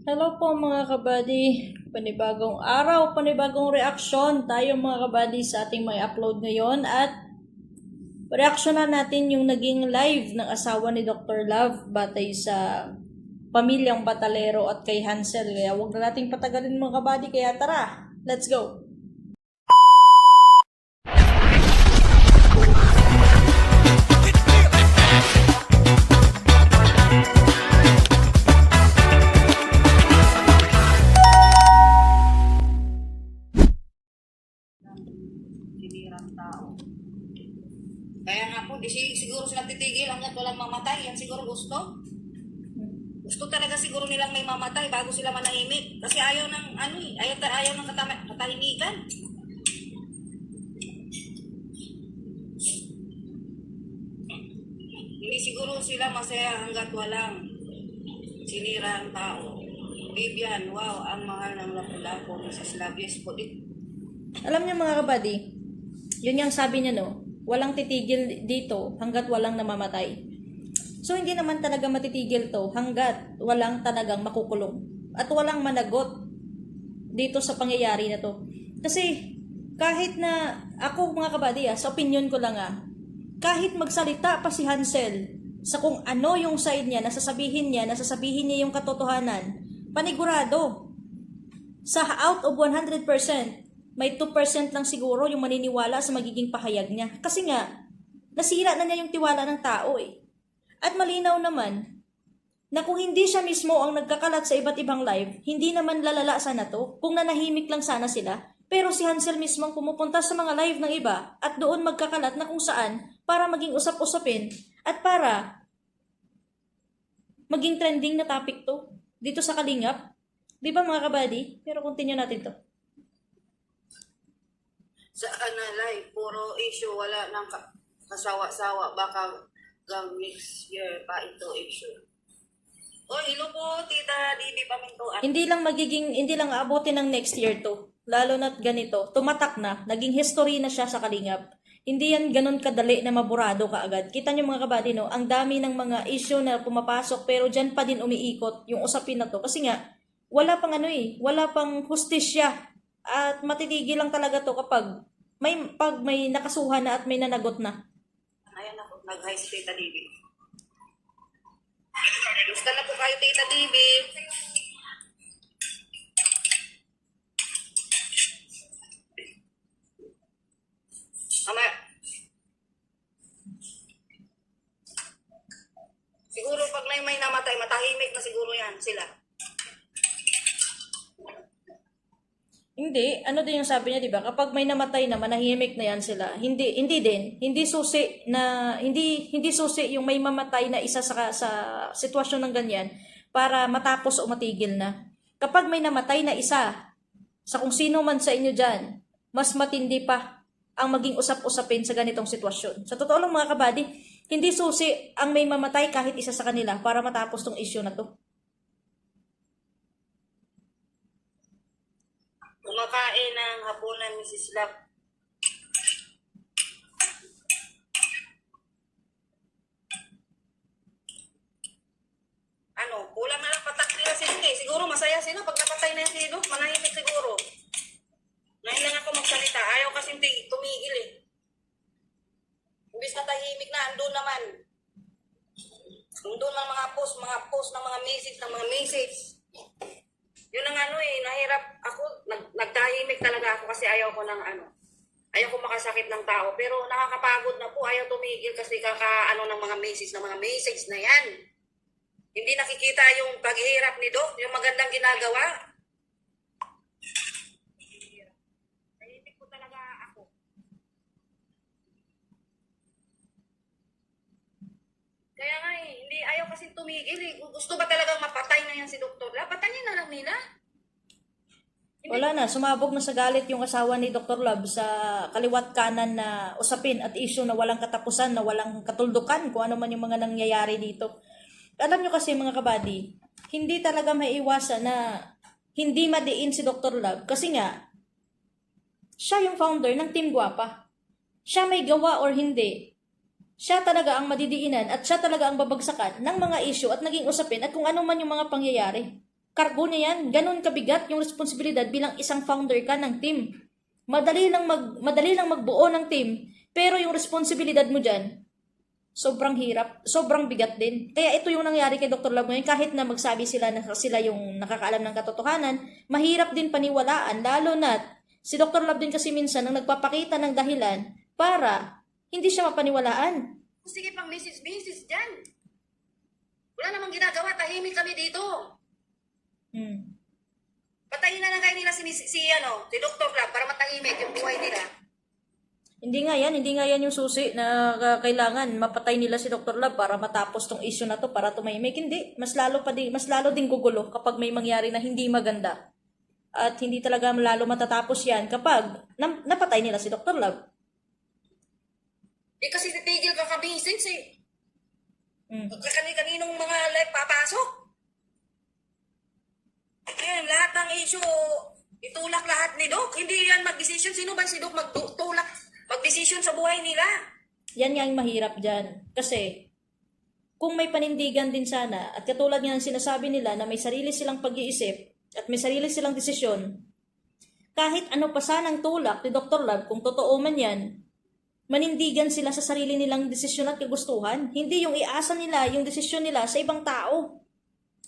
Hello po mga kabady, panibagong araw, panibagong reaksyon tayo mga kabady sa ating may upload ngayon at reaksyonan natin yung naging live ng asawa ni Dr. Love batay sa pamilyang Batalero at kay Hansel. Kaya huwag na nating patagalin mga kabady, kaya tara, let's go! Sinirang tao. Kaya nga po, siguro sila titigil hanggat walang mamatay. Yan siguro gusto. Gusto talaga siguro nilang may mamatay bago sila manahimik. Kasi ayaw ng ayaw ng katahimikan. Hindi siguro sila masaya hanggat walang sinira ang tao. Vivian, wow, ang mahal ng lapu-lapu. Mrs. Labies po. Alam niyo mga kabady, yun yung sabi niya no, walang titigil dito hanggat walang namamatay. So hindi naman talaga matitigil to hanggat walang talagang makukulong at walang managot dito sa pangyayari na to. Kasi kahit na ako mga kabady sa opinion ko lang kahit magsalita pa si Hansel sa kung ano yung side niya, nasasabihin niya yung katotohanan, panigurado sa out of 100%, may 2% lang siguro yung maniniwala sa magiging pahayag niya. Kasi nga, nasira na niya yung tiwala ng tao eh. At malinaw naman, na kung hindi siya mismo ang nagkakalat sa iba't ibang live, hindi naman lalala sana to, kung nanahimik lang sana sila. Pero si Hansel mismo ang pumupunta sa mga live ng iba, at doon magkakalat na kung saan, para maging usap-usapin, at para maging trending na topic to, dito sa Kalingap. Di ba mga kabady? Pero continue natin to. Sa analay, puro issue, wala nang kasawa-sawa, baka hanggang next year pa ito issue. O, hello po, Tita Didi Pamintuan. Hindi lang aabotin ng next year to. Lalo na't ganito, tumatak na, naging history na siya sa Kalingap. Hindi yan ganun kadali na maburado kaagad. Kita niyo mga kabady, no? Ang dami ng mga issue na pumapasok pero dyan pa din umiikot yung usapin na to. Kasi nga, wala pang hustisya. At matitigil lang talaga to kapag may nakasuhan na at may nanagot na. Ayan ako, nag-hi si Tita Didi. Gusto na po kayo, Tita Didi. Ama, siguro pag may namatay, matahimik na siguro yan sila. Hindi, ano din yung sabi niya, 'di ba? Kapag may namatay na, manahimik na yan sila. Hindi susi yung may mamatay na isa sa sitwasyon ng ganyan para matapos o matigil na. Kapag may namatay na isa sa kung sino man sa inyo diyan, mas matindi pa ang maging usap-usapin sa ganitong sitwasyon. Sa totoo lang mga kabady, hindi susi ang may mamatay kahit isa sa kanila para matapos tong issue na to. Kumakain ng hapunan, Mrs. Love. Ano, kulang na lang patak nila si Hindi. Siguro masaya sila pag napatay na yung si Doc. Manahimik siguro. Ngayon lang ako magsalita. Ayaw kasi tumigil eh. Imbis na tahimik na, andun naman. Andun lang mga post ng mga message. Yun ang nahirap ako, nagtahimik talaga ako kasi ayaw ko ayaw ko makasakit ng tao. Pero nakakapagod na po, ayaw tumigil kasi ng mga message na yan. Hindi nakikita yung paghihirap ni Doc, yung magandang ginagawa. Tahimik po talaga ako. Kaya nga hindi ayaw kasi tumigil eh. Gusto ba talagang mapatay na yan si Dr. La? Patayin na lang nila. Wala na, sumabog na sa galit yung asawa ni Dr. Love sa kaliwat kanan na usapin at issue na walang katapusan, na walang katuldukan kung ano man yung mga nangyayari dito. Alam nyo kasi mga kabady, hindi talaga maiiwasan na hindi madiin si Dr. Love kasi nga, siya yung founder ng Team Guapa. Siya may gawa or hindi, siya talaga ang madidiinan at siya talaga ang babagsakan ng mga issue at naging usapin at kung ano man yung mga pangyayari. Kargo niya yan. Ganun kabigat yung responsibilidad bilang isang founder ka ng team. Madali lang magbuo ng team, pero yung responsibilidad mo dyan, sobrang hirap, sobrang bigat din. Kaya ito yung nangyari kay Dr. Love ngayon, kahit na magsabi sila na sila yung nakakaalam ng katotohanan, mahirap din paniwalaan, lalo na si Dr. Love din kasi minsan ang nagpapakita ng dahilan para hindi siya mapaniwalaan. Sige pang misis dyan. Wala namang ginagawa, tahimik kami dito. Patayin na lang kayo nila si Dr. Club para matahimik yung buhay nila. Hindi nga yan yung susi na kailangan mapatay nila si Dr. Love para matapos tong issue na to, para tumahimik. Hindi, mas lalo ding gugulo kapag may mangyari na hindi maganda. At hindi talaga lalo matatapos yan kapag napatay nila si Dr. Love. Kasi titigil ka kabisins eh. Kaninong mga live papasok. Ngayon, lahat ng issue, itulak lahat ni Doc. Hindi yan mag-decision. Sino ba si Doc magtulak, mag-decision sa buhay nila? Yan nga yung mahirap dyan. Kasi, kung may panindigan din sana, at katulad nga ng sinasabi nila na may sarili silang pag-iisip, at may sarili silang desisyon, kahit ano pa sanang tulak ni Dr. Love, kung totoo man yan, manindigan sila sa sarili nilang desisyon at kagustuhan. Hindi yung iasa nila yung desisyon nila sa ibang tao.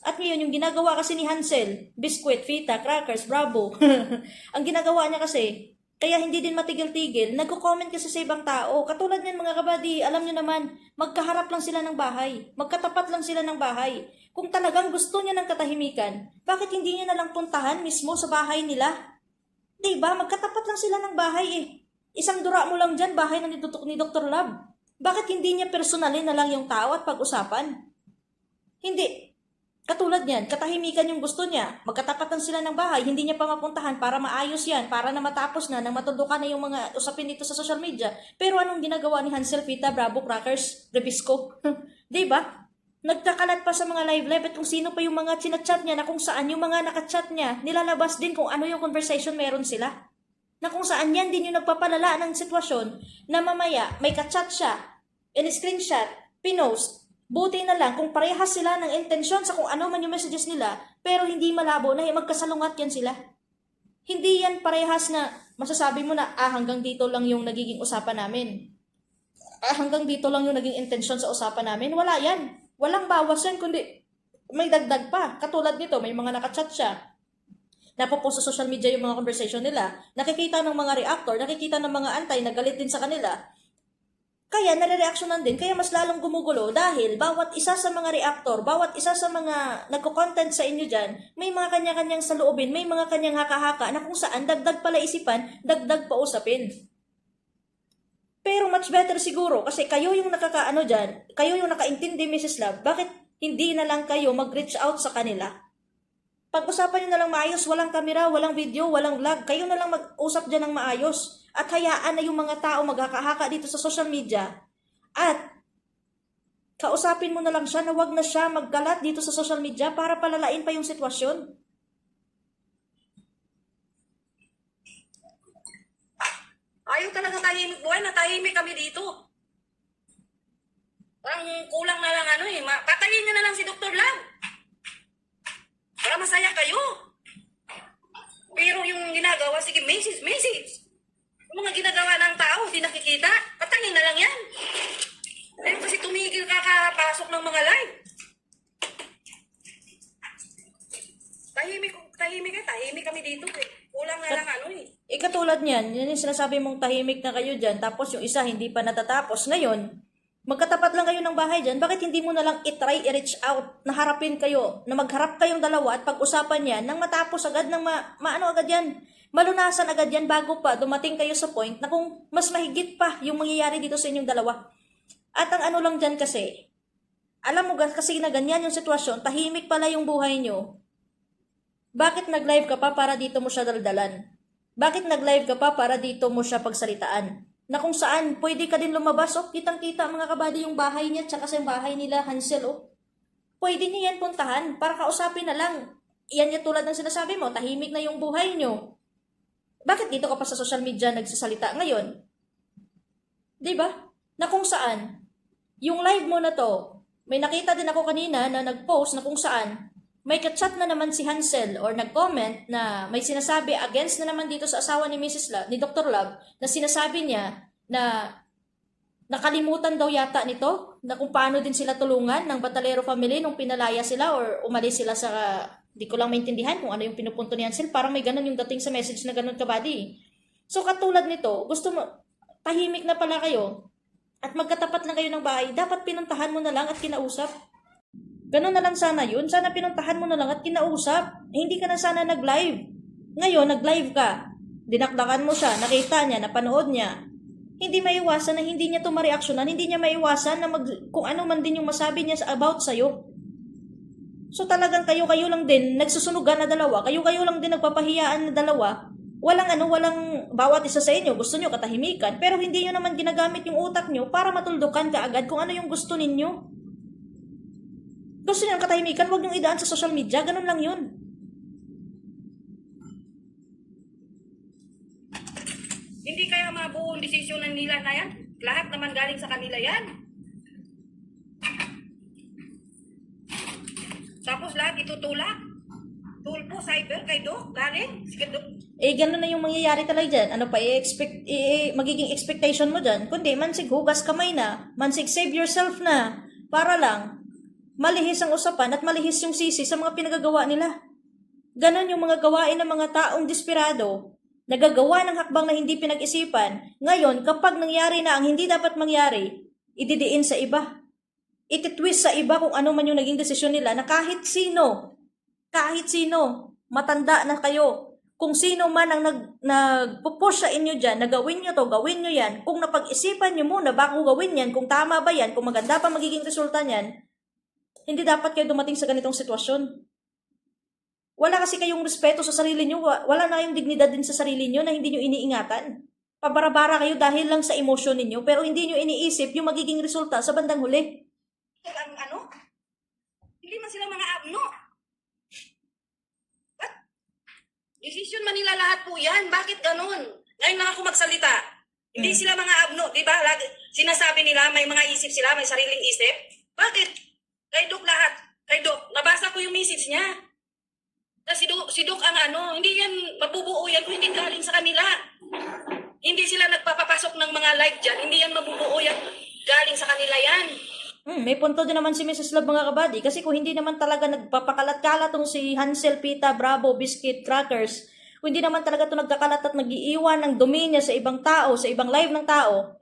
At ngayon, yung ginagawa kasi ni Hansel, biskwit, fita, crackers, bravo. Ang ginagawa niya kasi, kaya hindi din matigil-tigil, nagko-comment kasi sa ibang tao. Katulad niyan mga kabady, alam niyo naman, magkaharap lang sila ng bahay. Magkatapat lang sila ng bahay. Kung talagang gusto niya ng katahimikan, bakit hindi niya nalang puntahan mismo sa bahay nila? Diba? Magkatapat lang sila ng bahay eh. Isang dura mo lang dyan, bahay na ni Dr. Love. Bakit hindi niya personalin na lang yung tao at pag-usapan? Hindi. Katulad niyan, katahimikan yung gusto niya. Magkatapatan sila ng bahay, hindi niya pa mapuntahan para maayos yan, para na matapos na, nang matundukan na yung mga usapin dito sa social media. Pero anong ginagawa ni Hansel, Fita, Bravo, Crackers, Rebisco? Diba? Nagkakalat pa sa mga live at kung sino pa yung mga chinachat niya, na kung saan yung mga nakachat niya, nilalabas din kung ano yung conversation meron sila. Na kung saan yan din yung nagpapalala ng sitwasyon na mamaya may kachat siya, in-screenshot, pinost. Buti na lang kung parehas sila ng intensyon sa kung ano man yung messages nila, pero hindi malabo na magkasalungat yan sila. Hindi yan parehas na masasabi mo na hanggang dito lang yung nagiging usapan namin. Hanggang dito lang yung naging intensyon sa usapan namin. Wala yan. Walang bawas yan, kundi may dagdag pa. Katulad nito, may mga nakachat siya. Napopost sa social media yung mga conversation nila. Nakikita ng mga reactor, nakikita ng mga antay na galit din sa kanila. Kaya nare-reactionan din, kaya mas lalong gumugulo dahil bawat isa sa mga reactor, bawat isa sa mga nagko-content sa inyo dyan, may mga kanya-kanyang saloobin, may mga kanyang haka-haka na kung saan dagdag pala isipan, dagdag pa usapin. Pero much better siguro kasi kayo yung nakakaano dyan, kayo yung nakaintindi Mrs. Love, bakit hindi na lang kayo mag-reach out sa kanila? Pag-usapan nyo na lang maayos, walang kamera, walang video, walang vlog. Kayo na lang mag-usap dyan ng maayos. At hayaan na yung mga tao maghaka-haka dito sa social media. At kausapin mo na lang siya na wag na siya maggalat dito sa social media para palalain pa yung sitwasyon. Ayaw talaga tahimik buhay, natahimik kami dito. Parang kulang na lang patayin nyo na lang si Dr. Love. Para masaya kayo. Pero yung ginagawa, sige, message. Yung mga ginagawa ng tao, di nakikita, patayin na lang yan. Ayaw kasi tumigil kakapasok ng mga live. Tahimik kami dito eh. Kulang na lang Katulad niyan, yun yung sinasabi mong tahimik na kayo dyan, tapos yung isa hindi pa natatapos. Ngayon, magkatapat lang kayo ng bahay dyan, bakit hindi mo na lang i-reach out, na harapin kayo, na magharap kayong dalawa at pag-usapan yan, nang matapos agad, nang agad yan, malunasan agad yan bago pa dumating kayo sa point na kung mas mahigit pa yung mangyayari dito sa inyong dalawa. At ang ano lang dyan kasi, alam mo kasi na ganyan yung sitwasyon, tahimik pala yung buhay nyo, bakit nag-live ka pa para dito mo siya daldalan? Bakit nag-live ka pa para dito mo siya pagsalitaan? Na kung saan, pwede ka din lumabas, kitang-kita mga kabady yung bahay niya, tsaka sa bahay nila, Hansel, Pwede niya yan puntahan, para kausapin na lang. Yan yung tulad ng sinasabi mo, tahimik na yung buhay nyo. Bakit dito ka pa sa social media nagsasalita ngayon? Diba? Na kung saan, yung live mo na to, may nakita din ako kanina na nag-post na kung saan, may kachat na naman si Hansel or nag-comment na may sinasabi against na naman dito sa asawa ni Mrs. Love, ni Dr. Love, na sinasabi niya na nakalimutan daw yata nito na kung paano din sila tulungan ng Batalero family nung pinalaya sila or umalis sila sa, di ko lang maintindihan kung ano yung pinupunto ni Hansel. Parang may ganun yung dating sa message na ganun kabady. So katulad nito, gusto mo, tahimik na pala kayo at magkatapat lang kayo ng bahay, dapat pinuntahan mo na lang at kinausap. Ganun na lang sana yun. Sana pinuntahan mo na lang at kinausap. Hindi ka na sana nag-live. Ngayon, nag-live ka. Dinakdakan mo siya, nakita niya, napanood niya. Hindi maiwasan na hindi niya ito mareaksyonan. Hindi niya maiwasan na kung ano man din yung masabi niya about sa'yo. So talagang kayo-kayo lang din, nagsusunugan na dalawa. Kayo-kayo lang din nagpapahiyaan na dalawa. Walang bawat isa sa inyo. Gusto niyo katahimikan. Pero hindi niyo naman ginagamit yung utak niyo para matuldukan kaagad kung ano yung gusto ninyo. Gusto niyo ng katahimikan, huwag niyong idaan sa social media. Ganun lang yun. Hindi kaya mabuong desisyon nila na yan? Lahat naman galing sa kanila yan. Tapos lahat itutulak. Tulpo, cyber, kay Doc, galing. Sige, Doc. Ganun na yung mangyayari talaga dyan. Ano pa, magiging expectation mo dyan? Kundi, mansig hugas kamay na. Mansig save yourself na. Para lang, malihis ang usapan at malihis yung sisi sa mga pinagagawa nila. Ganon yung mga gawain ng mga taong desperado, nagagawa ng hakbang na hindi pinag-isipan. Ngayon, kapag nangyari na ang hindi dapat mangyari, ididiin sa iba. Ititwist sa iba kung ano man yung naging desisyon nila na kahit sino, matanda na kayo, kung sino man ang nagpupush sa inyo dyan, na gawin nyo to, gawin nyo yan, kung napag-isipan nyo muna bago gawin yan, kung tama ba yan, kung maganda pa magiging resulta niyan, hindi dapat kayo dumating sa ganitong sitwasyon. Wala kasi kayong respeto sa sarili nyo. Wala na kayong dignidad din sa sarili nyo na hindi nyo iniingatan. Pabarabara kayo dahil lang sa emosyon ninyo pero hindi nyo iniisip yung magiging resulta sa bandang huli. Ano? Hindi man sila mga abno. What? Decision man nila lahat po yan. Bakit ganun? Ngayon lang ako magsalita. Hindi sila mga abno. Diba? Sinasabi nila may mga isip sila, may sariling isip. Bakit? Kay Doc lahat. Kay Doc, nabasa ko yung message niya. Na si Doc ang ano, hindi yan mabubuo yan kung hindi galing sa kanila. Hindi sila nagpapapasok ng mga live dyan. Hindi yan mabubuo yan. Galing sa kanila yan. May punto din naman si Mrs. Love mga kabady. Kasi kung hindi naman talaga nagpapakalat-kalat tong si Hansel, Pita, Bravo, Biscuit, Crackers, kung hindi naman talaga ito nagkakalat at nag-iiwan ng dumi niya sa ibang tao, sa ibang live ng tao,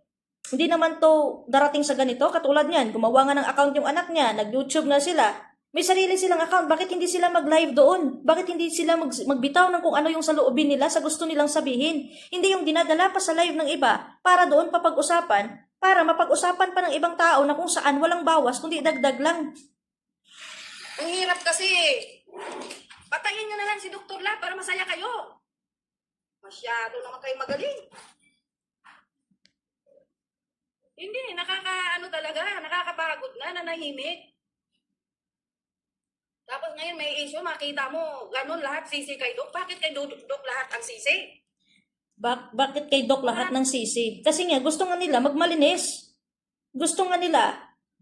hindi naman to darating sa ganito. Katulad niyan, gumawa nga ng account yung anak niya, nag-YouTube na sila. May sarili silang account. Bakit hindi sila mag-live doon? Bakit hindi sila magbitaw ng kung ano yung sa loobin nila, sa gusto nilang sabihin? Hindi yung dinadala pa sa live ng iba para doon papag-usapan, para mapag-usapan pa ng ibang tao na kung saan walang bawas, kundi dagdag lang. Ang hirap kasi. Patayin nyo na lang si Dr. La para masaya kayo. Masyado naman kayo magaling. Hindi, nakakapagod na, nanahimik. Tapos ngayon may issue, makita mo, ganun lahat sisi kay Doc. Bakit kay Doc lahat ang sisi? Bakit kay Doc lahat ng sisi? Kasi nga, gusto nga nila magmalinis. Gusto nga nila,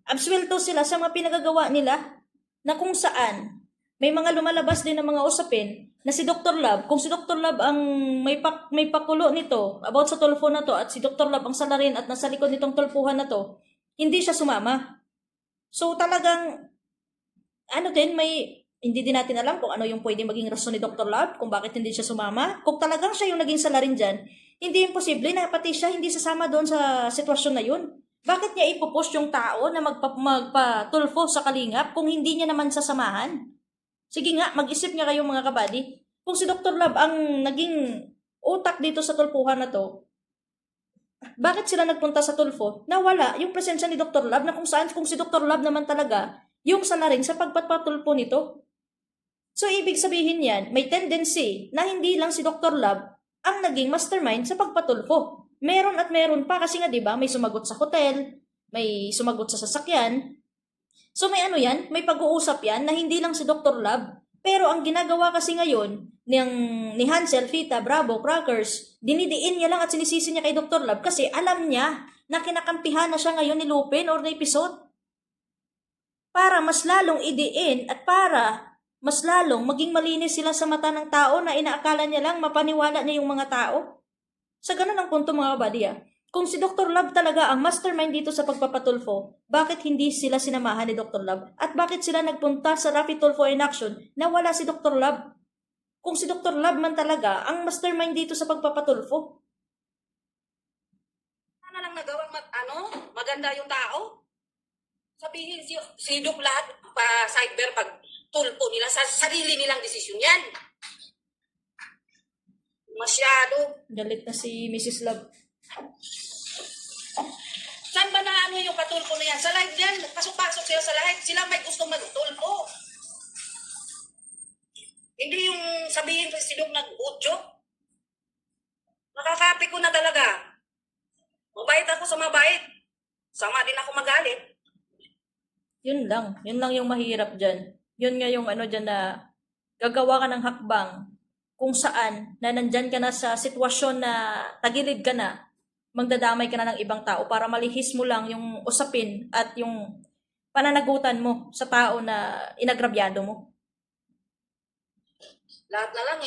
absuelto sila sa mga pinagagawa nila na kung saan may mga lumalabas din ng mga usapin na si Dr. Love, kung si Dr. Love ang may pakulo nito about sa tulpo na to at si Dr. Love ang salarin at nasa likod nitong tulpuhan na to, hindi siya sumama. So talagang hindi din natin alam kung ano yung pwede maging rason ni Dr. Love kung bakit hindi siya sumama. Kung talagang siya yung naging salarin dyan, hindi imposible na pati siya hindi sasama doon sa sitwasyon na yun. Bakit niya ipopost yung tao na magpatulfo sa kalingap kung hindi niya naman sasamahan? Sige nga, mag-isip nga kayo mga kabady. Kung si Dr. Love ang naging utak dito sa tulpuhan na to, bakit sila nagpunta sa tulfo? Nawala yung presensya ni Dr. Love na kung si Dr. Love naman talaga yung salarin sa pagpatulpo nito. So, ibig sabihin yan, may tendency na hindi lang si Dr. Love ang naging mastermind sa pagpatulpo. Meron at meron pa kasi nga 'di ba, may sumagot sa hotel, may sumagot sa sasakyan. So may yan, may pag-uusap yan na hindi lang si Dr. Love. Pero ang ginagawa kasi ngayon ni Hansel, Pita, Bravo, Crackers, dinidiin niya lang at sinisisi niya kay Dr. Love kasi alam niya na kinakampihan na siya ngayon ni Lupin or na episode. Para mas lalong idiin at para mas lalong maging malinis sila sa mata ng tao na inaakala niya lang mapaniwala niya yung mga tao. Sa ganun ang punto mga kabady Kung si Dr. Love talaga ang mastermind dito sa pagpapatulfo, bakit hindi sila sinamahan ni Dr. Love? At bakit sila nagpunta sa Rafi Tulfo in Action na wala si Dr. Love? Kung si Dr. Love man talaga ang mastermind dito sa pagpapatulfo. Sana lang nagawang maganda yung tao. Sabihin si Doc lahat pa cyber pag tulpo nila sa sarili nilang desisyon yan. Masyado. Galit na si Mrs. Love. Saan ba na yung patulpo na yan? Sa live yan, pasok-pasok sila sa live. Sila may gustong magtulpo. Hindi yung sabihin ko si Doc nag-udyo. Nakakapi ko na talaga. Mabait ako sa mabait. Sama din ako magalit. Yun lang yung mahirap dyan. Yun nga yung dyan na gagawa ka ng hakbang kung saan na nandyan ka na sa sitwasyon na tagilid ka na, magdadamay ka na ng ibang tao para malihis mo lang yung usapin at yung pananagutan mo sa tao na inagrabyado mo. Lahat na lang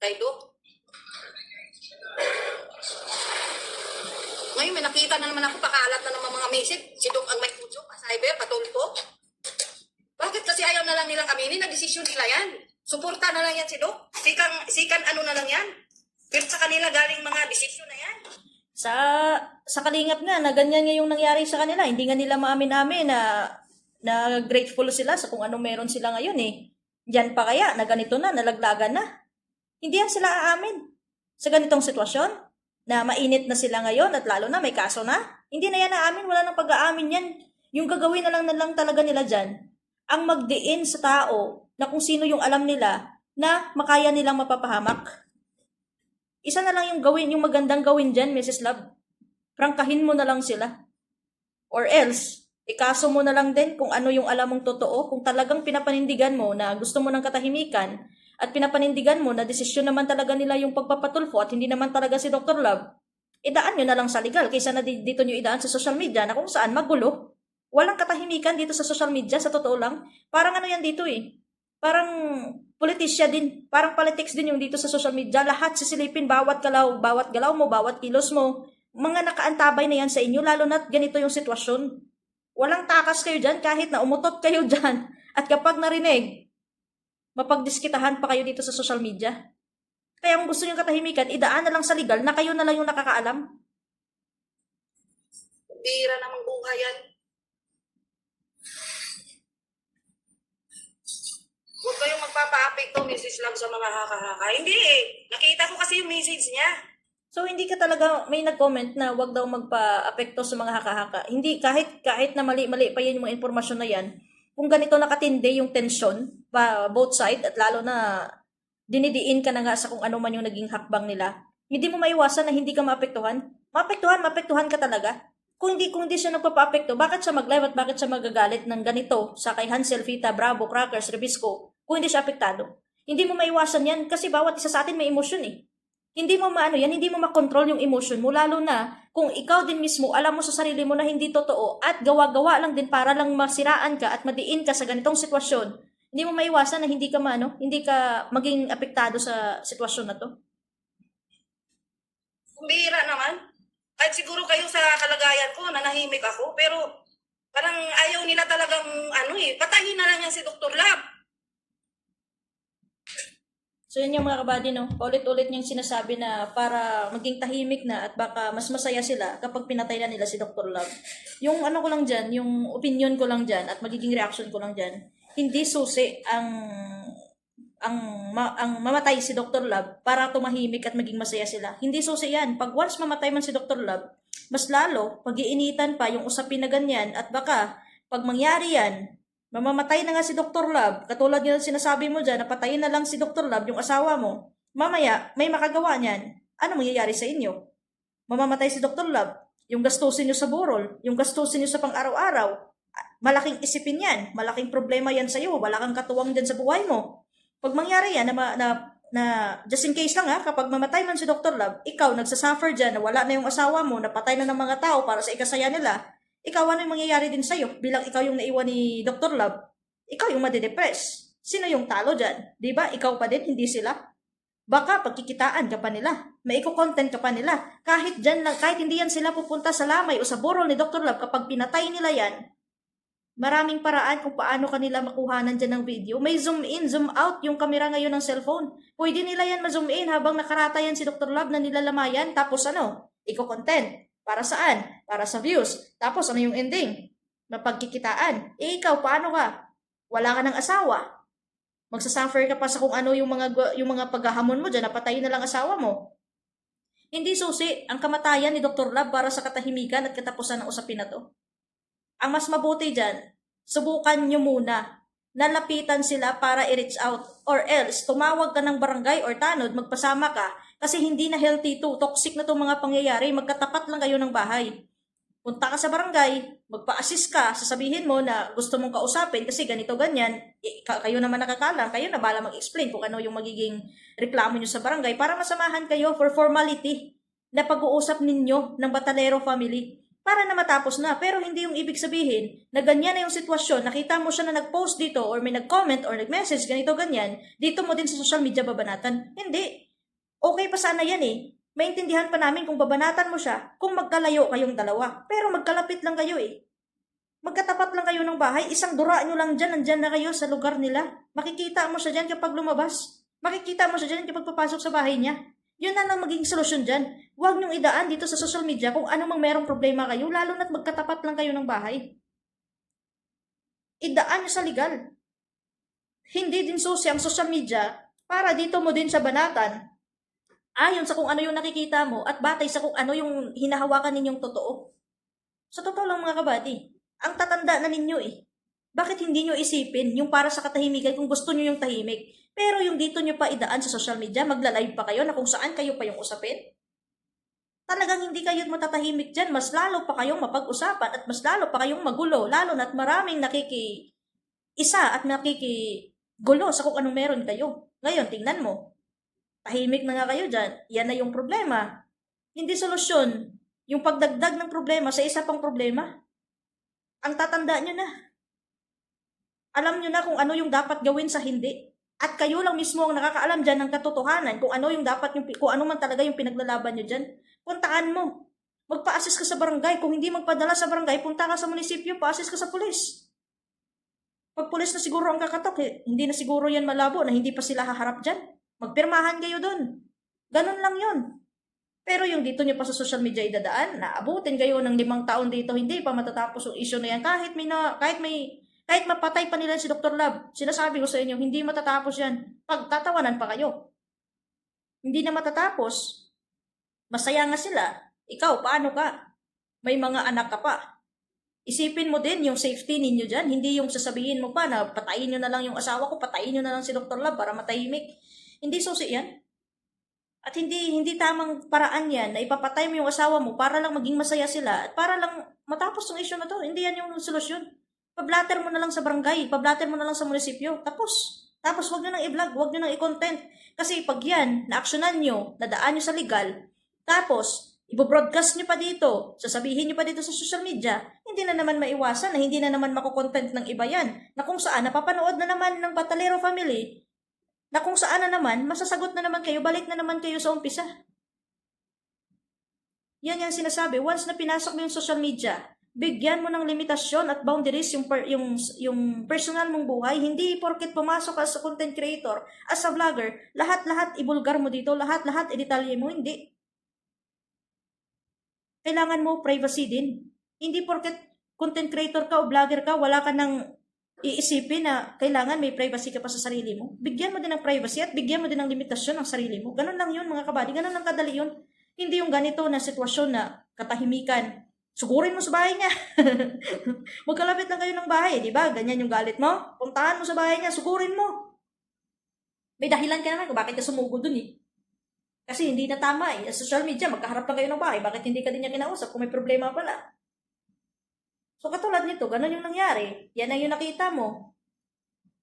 kay Doc. Ngayon may nakita na naman ako, pakalat na naman mga message. Si Doc ang may kutso, pa-cyber, patulpo. Bakit kasi ayaw na lang nilang aminin? Nag-desisyon nila yan. Suporta na lang yan si Doc. Sikan na lang yan. Pero sa kanila galing mga desisyon na yan. Sa kalingap nga na ganyan nga yung nangyari sa kanila. Hindi nga nila maamin-amin na grateful sila sa kung anong meron sila ngayon Diyan pa kaya na ganito na, nalaglagan na. Hindi yan sila aamin. Sa ganitong sitwasyon, na mainit na sila ngayon at lalo na may kaso na, hindi na yan aamin, wala nang pag-aamin yan. Yung gagawin na lang talaga nila dyan, ang magdiin sa tao na kung sino yung alam nila na makaya nilang mapapahamak. Isa na lang yung magandang gawin dyan, Mrs. Love. Prangkahin mo na lang sila. Or else, ikaso mo na lang din kung ano yung alam mong totoo, kung talagang pinapanindigan mo na gusto mo ng katahimikan, at pinapanindigan mo na desisyon naman talaga nila yung pagpapatulfo at hindi naman talaga si Dr. Love, idaan nyo na lang sa legal kaysa na dito nyo idaan sa social media na kung saan magulo. Walang katahimikan dito sa social media, sa totoo lang. Parang yan dito Parang politisya din. Parang politics din yung dito sa social media. Lahat sisilipin, bawat galaw mo, bawat kilos mo. Mga nakaantabay na yan sa inyo, lalo na't ganito yung sitwasyon. Walang takas kayo dyan kahit na umutot kayo dyan. At kapag narinig, mapagdiskitahan pa kayo dito sa social media. Kaya kung gusto nyo katahimikan, idaan na lang sa legal na kayo na lang yung nakakaalam. Bira namang buhay yan. Huwag kayong magpapa-apekto, Mrs. Love, sa mga haka-haka. Hindi Nakita ko kasi yung message niya. So, hindi ka talaga, may nag-comment na wag daw magpa-apekto sa mga haka-haka. Hindi, kahit na mali-mali pa yun yung mga informasyon na yan, kung ganito nakatindi yung tension, both side, at lalo na dinidiin ka na nga sa kung ano man yung naging hakbang nila, hindi mo maiwasan na hindi ka maapektuhan. Maapektuhan ka talaga. Kung hindi siya nagpapa-apekto, bakit siya mag-live at bakit siya magagalit ng ganito sa kay Hansel, Fita, Bravo, Crackers, Rebisco, kung hindi siya apektado? Hindi mo maiwasan yan kasi bawat isa sa atin may emosyon Hindi mo hindi mo makontrol yung emotion mo, lalo na kung ikaw din mismo, alam mo sa sarili mo na hindi totoo at gawa-gawa lang din para lang masiraan ka at madiin ka sa ganitong sitwasyon, hindi mo maiwasan na hindi ka maging apektado sa sitwasyon na to. Kumbira naman. Kahit siguro kayo sa kalagayan ko, nanahimik ako, pero parang ayaw nila talagang patayin na lang yan si Dr. Love. So yun yung mga kabady, paulit-ulit niyang sinasabi na para maging tahimik na at baka mas masaya sila kapag pinatay na nila si Dr. Love. Yung ko lang dyan, yung opinion ko lang dyan at magiging reaction ko lang dyan, hindi susi ang mamatay si Dr. Love para tumahimik at maging masaya sila. Hindi susi yan. Pag once mamatay man si Dr. Love, mas lalo, pag-iinitan pa yung usapin na ganyan at baka pag mangyari yan, mamamatay na nga si Dr. Love, katulad yung sinasabi mo dyan, napatayin na lang si Dr. Love, yung asawa mo, mamaya, may makagawa niyan. Ano mangyayari sa inyo? Mamamatay si Dr. Love, yung gastusin nyo sa burol, yung gastusin nyo sa pang-araw-araw, malaking isipin yan, malaking problema yan sa iyo, wala kang katuwang dyan sa buhay mo. Pag mangyari yan, na just in case lang kapag mamatay man si Dr. Love, ikaw nagsasuffer dyan, na wala na yung asawa mo, napatay na ng mga tao para sa ikasaya nila, ikaw ano yung mangyayari din sa'yo bilang ikaw yung naiwan ni Dr. Love? Ikaw yung madidepress. Sino yung talo dyan? Di ba? Ikaw pa din, hindi sila. Baka pagkikitaan ka pa nila. Maiko-content ka pa nila. Kahit dyan lang, kahit hindi yan sila pupunta sa lamay o sa burol ni Dr. Love, kapag pinatay nila yan, maraming paraan kung paano kanila makuhanan dyan ng video. May zoom in, zoom out yung camera ngayon ng cellphone. Pwede nila yan ma-zoom in habang nakarata yan si Dr. Love na nilalamayan. Tapos iko-content. Para saan? Para sa views. Tapos ano yung ending? Mapagkikitaan. Ikaw, paano ka? Wala ka ng asawa. Magsasuffer ka pa sa kung ano yung mga paghahamon mo dyan, napatayin na lang asawa mo. Hindi susi ang kamatayan ni Dr. Love para sa katahimikan at katapusan ng usapin na to. Ang mas mabuti dyan, subukan nyo muna. Nalapitan sila para i-reach out. Or else, tumawag ka ng barangay or tanod, magpasama ka. Kasi hindi na healthy to. Toxic na itong mga pangyayari. Magkatapat lang kayo ng bahay. Punta ka sa barangay, magpa-assist ka, sasabihin mo na gusto mong kausapin kasi ganito ganyan, kayo naman nakakalam, kayo na bala mag-explain kung ano yung magiging reklamo nyo sa barangay para masamahan kayo for formality na pag-uusap ninyo ng Batalero family para na matapos na. Pero hindi yung ibig sabihin na ganyan na yung sitwasyon, nakita mo siya na nag-post dito or may nag-comment or nag-message, ganito ganyan, dito mo din sa social media babanatan. Hindi. Okay pa sana yan eh. Maintindihan pa namin kung babanatan mo siya kung magkalayo kayong dalawa. Pero magkalapit lang kayo eh. Magkatapat lang kayo ng bahay, isang dura nyo lang dyan, nandyan na kayo sa lugar nila. Makikita mo siya dyan kapag lumabas. Makikita mo siya dyan kapag papasok sa bahay niya. Yun na lang magiging solusyon dyan. Huwag nyong idaan dito sa social media kung ano mang merong problema kayo, lalo na't magkatapat lang kayo ng bahay. Idaan nyo sa legal. Hindi din susi ang social media para dito mo din sa banatan ayon sa kung ano yung nakikita mo at batay sa kung ano yung hinahawakan ninyong totoo. Sa totoo lang mga kabady, ang tatanda na ninyo eh. Bakit hindi nyo isipin yung para sa katahimikan kung gusto nyo yung tahimik? Pero yung dito nyo pa idaan sa social media, magla-live pa kayo na kung saan kayo pa yung usapin? Talagang hindi kayo matatahimik dyan, mas lalo pa kayong mapag-usapan at mas lalo pa kayong magulo, lalo na't maraming nakiki-isa at nakikigulo sa kung anong meron kayo. Ngayon, tingnan mo. Tahimik na nga kayo dyan, yan na yung problema. Hindi solusyon yung pagdagdag ng problema sa isa pang problema. Ang tatanda nyo na. Alam nyo na kung ano yung dapat gawin sa hindi. At kayo lang mismo ang nakakaalam dyan ng katotohanan kung ano yung dapat, kung ano man talaga yung pinaglalaban nyo dyan. Puntaan mo. Magpa-assist ka sa barangay. Kung hindi magpadala sa barangay, punta ka sa munisipyo, pa-assist ka sa pulis. Pag pulis na siguro ang kakatok, hindi na siguro yan malabo na hindi pa sila haharap dyan. Magpirmahan kayo dun. Ganun lang yun. Pero yung dito nyo pa sa social media idadaan, naabutin kayo ng 5 taon dito, hindi pa matatapos yung issue na yan. Kahit mapatay pa nila si Dr. Love, sinasabi ko sa inyo, hindi matatapos yan. Pagtatawanan pa kayo. Hindi na matatapos. Masaya nga sila. Ikaw, paano ka? May mga anak ka pa. Isipin mo din yung safety ninyo dyan. Hindi yung sasabihin mo pa na patayin nyo na lang yung asawa ko, patayin nyo na lang si Dr. Love para matahimik. Hindi susi yan. At hindi tamang paraan yan na ipapatay mo yung asawa mo para lang maging masaya sila at para lang matapos yung issue na to. Hindi yan yung solusyon. Pablatter mo na lang sa barangay, pablatter mo na lang sa munisipyo. Tapos wag nyo nang i-vlog, wag nyo nang i-content. Kasi pag yan, na-actionan nyo, nadaan nyo sa legal, tapos ibo-broadcast nyo pa dito, sasabihin nyo pa dito sa social media, hindi na naman maiwasan na hindi na naman makukontent ng iba yan. Na kung saan, napapanood na naman ng Batalero family, na kung saan na naman, masasagot na naman kayo, balik na naman kayo sa umpisa. Yan yung sinasabi, once na pinasok mo yung social media, bigyan mo ng limitasyon at boundaries yung personal mong buhay. Hindi porket pumasok ka sa content creator, as a vlogger, lahat-lahat ibulgar mo dito, lahat-lahat idetalye mo, hindi. Kailangan mo privacy din. Hindi porket content creator ka o vlogger ka, wala ka ng iisipin na kailangan may privacy ka pa sa sarili mo. Bigyan mo din ng privacy at bigyan mo din ng limitasyon ng sarili mo. Ganun lang yun mga kabady. Ganun lang kadali yun. Hindi yung ganito na sitwasyon na katahimikan. Sugurin mo sa bahay niya. Magkalapit lang kayo ng bahay. Di ba? Ganyan yung galit mo. Puntahan mo sa bahay niya. Sugurin mo. May dahilan ka naman kung bakit ka sumugo dun eh. Kasi hindi na tama eh. Sa social media, magkaharap lang kayo ng bahay. Bakit hindi ka din niya kinausap kung may problema pala? So katulad nito, ganun yung nangyari. Yan ang yung nakita mo.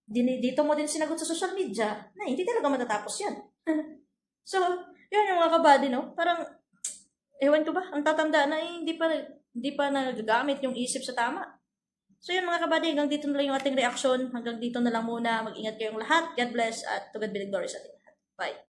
Dito mo din sinagot sa social media na hindi talaga matatapos yan. So, yun yung mga kabady, no? Parang, ewan ko ba, ang tatanda na hindi pa nagagamit yung isip sa tama. So yun mga kabady, hanggang dito na lang yung ating reaction. Hanggang dito na lang muna. Mag-ingat kayong lahat. God bless at to God be the glory sa ating lahat. Bye.